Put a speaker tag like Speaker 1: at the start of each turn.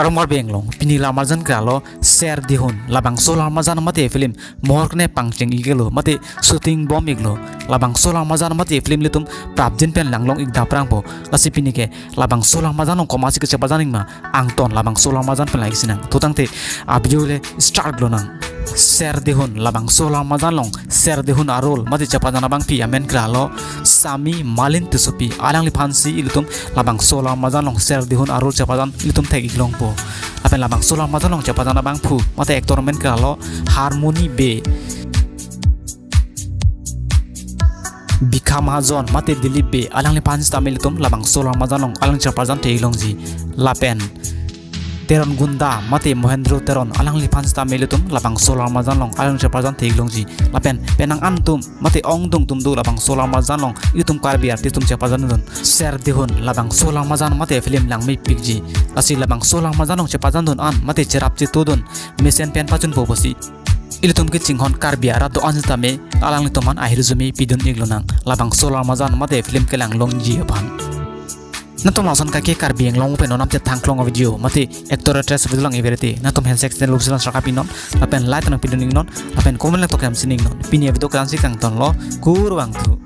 Speaker 1: karomar benglong pini lamarjan kralo share dihun labang solar majan mate film mohorkne pangcheng igelo mate shooting bomb iglo labang solar majan mate film litum prabjin pen langlong igda prangpo lasi pini ke labang solar majan komasi ke cepajaning ma angton labang solar majan pen lagi sinang tutangte abjole start glonang share dihun labang solar majan long share dihun arol mate cepajana bang pi amen kralo sami malin tusupi alang li phansi ilutum labang solar majan long share dihun arol cepajan ilutum thek iglong po apen labang solar majan long cepajana bang phu mate actor men kralo harmony be Bika Mahajon mate Dilip be alang li phansi tamil ilutum labang solar majan long alang cepajan thek iglong ji lapen Teron Gunda mate Mohendro Teron alang li phansi tamil ilutum labang solar majan long alang cepajan thek iglong ji lapen penang antum mate ongdung tumdu labang solar majan long ilutum karbiar titum cepajan dun share dihun labang solar majan mate film lang mi pikji asi labang solar majan long cepajan dun an mate cerap citudun mesen pen pachun bobosi ilutum ke cinghon karbiara do anjitame alang lituman ahirjumi pidun iglonang labang solar majan mate film ke lang long ji apan natom lason kake karbieng long pe nonam te thangklong video mate actor actress video lang everete natom handsex ten lubsilan saka pinon apen light nang pidun ingnon apen comment lang to kam sining non pinia video kan sikang ton lo kurwang tu